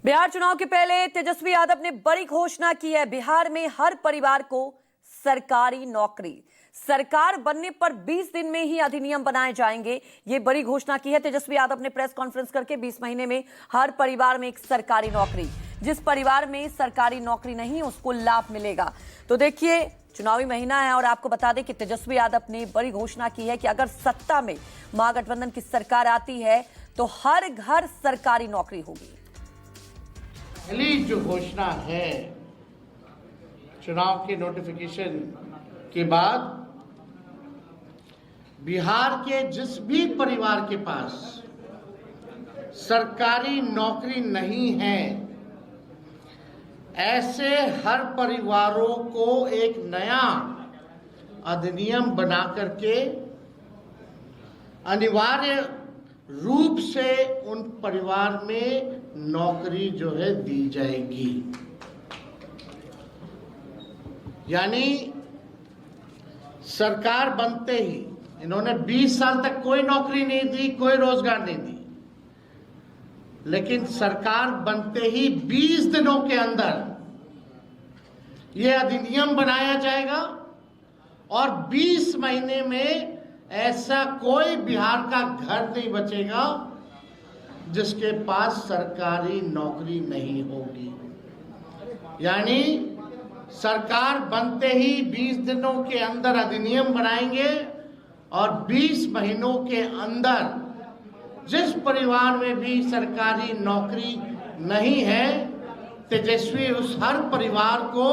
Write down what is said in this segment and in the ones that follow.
बिहार चुनाव के पहले तेजस्वी यादव ने बड़ी घोषणा की है। बिहार में हर परिवार को सरकारी नौकरी, सरकार बनने पर 20 दिन में ही अधिनियम बनाए जाएंगे। ये बड़ी घोषणा की है तेजस्वी यादव ने प्रेस कॉन्फ्रेंस करके। 20 महीने में हर परिवार में एक सरकारी नौकरी। जिस परिवार में सरकारी नौकरी नहीं उसको लाभ मिलेगा। तो देखिए, चुनावी महीना है और आपको बता दें कि तेजस्वी यादव ने बड़ी घोषणा की है कि अगर सत्ता में महागठबंधन की सरकार आती है तो हर घर सरकारी नौकरी होगी। पहली जो घोषणा है चुनाव के नोटिफिकेशन के बाद, बिहार के जिस भी परिवार के पास सरकारी नौकरी नहीं है, ऐसे हर परिवारों को एक नया अधिनियम बना करके अनिवार्य रूप से उन परिवार में नौकरी जो है दी जाएगी। यानी सरकार बनते ही इन्होंने 20 साल तक कोई नौकरी नहीं दी, कोई रोजगार नहीं दी, लेकिन सरकार बनते ही 20 दिनों के अंदर यह अधिनियम बनाया जाएगा और 20 महीने में ऐसा कोई बिहार का घर नहीं बचेगा जिसके पास सरकारी नौकरी नहीं होगी। यानी सरकार बनते ही 20 दिनों के अंदर अधिनियम बनाएंगे और 20 महीनों के अंदर जिस परिवार में भी सरकारी नौकरी नहीं है, तेजस्वी उस हर परिवार को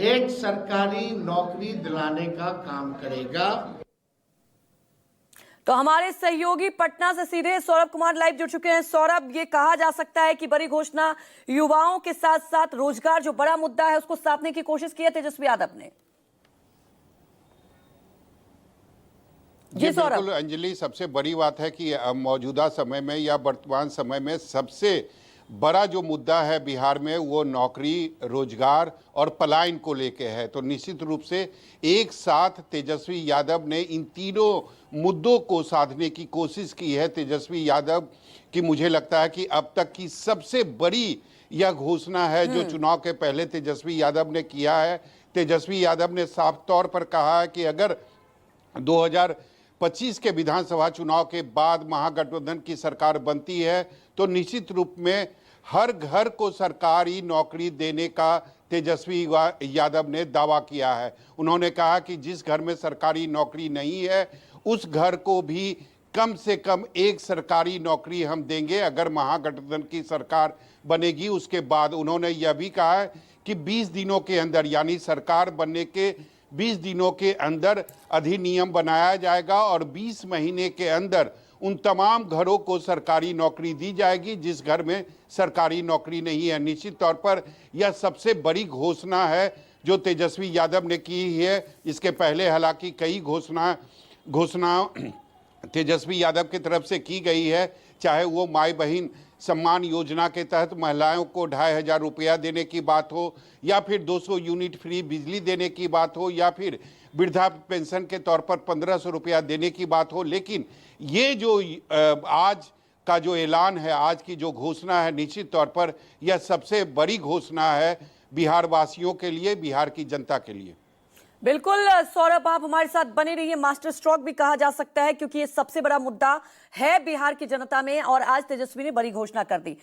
एक सरकारी नौकरी दिलाने का काम करेगा। तो हमारे सहयोगी पटना से सीधे सौरभ कुमार लाइव जुड़ चुके हैं। सौरभ, ये कहा जा सकता है कि बड़ी घोषणा युवाओं के साथ साथ रोजगार जो बड़ा मुद्दा है उसको साधने की कोशिश की है तेजस्वी यादव ने। जी बिल्कुल अंजलि, सबसे बड़ी बात है कि मौजूदा समय में या वर्तमान समय में सबसे बड़ा जो मुद्दा है बिहार में वो नौकरी, रोजगार और पलायन को लेके है। तो निश्चित रूप से एक साथ तेजस्वी यादव ने इन तीनों मुद्दों को साधने की कोशिश की है। तेजस्वी यादव की मुझे लगता है कि अब तक की सबसे बड़ी यह घोषणा है जो चुनाव के पहले तेजस्वी यादव ने किया है। तेजस्वी यादव ने साफ तौर पर कहा है कि अगर 2025 के विधानसभा चुनाव के बाद महागठबंधन की सरकार बनती है तो निश्चित रूप में हर घर को सरकारी नौकरी देने का तेजस्वी यादव ने दावा किया है। उन्होंने कहा कि जिस घर में सरकारी नौकरी नहीं है उस घर को भी कम से कम एक सरकारी नौकरी हम देंगे अगर महागठबंधन की सरकार बनेगी। उसके बाद उन्होंने यह भी कहा है कि 20 दिनों के अंदर, यानी सरकार बनने के 20 दिनों के अंदर अधिनियम बनाया जाएगा और 20 महीने के अंदर उन तमाम घरों को सरकारी नौकरी दी जाएगी जिस घर में सरकारी नौकरी नहीं है। निश्चित तौर पर यह सबसे बड़ी घोषणा है जो तेजस्वी यादव ने की है। इसके पहले हालांकि कई घोषणा तेजस्वी यादव की तरफ से की गई है, चाहे वो माई बहन सम्मान योजना के तहत महिलाओं को 2500 रुपया देने की बात हो, या फिर 200 यूनिट फ्री बिजली देने की बात हो, या फिर वृद्धा पेंशन के तौर पर 1500 रुपया देने की बात हो। लेकिन ये जो आज का जो ऐलान है, आज की जो घोषणा है, निश्चित तौर पर यह सबसे बड़ी घोषणा है बिहार वासियों के लिए, बिहार की जनता के लिए। बिल्कुल सौरभ, आप हमारे साथ बने रहिए। मास्टर स्ट्रोक भी कहा जा सकता है क्योंकि ये सबसे बड़ा मुद्दा है बिहार की जनता में और आज तेजस्वी ने बड़ी घोषणा कर दी।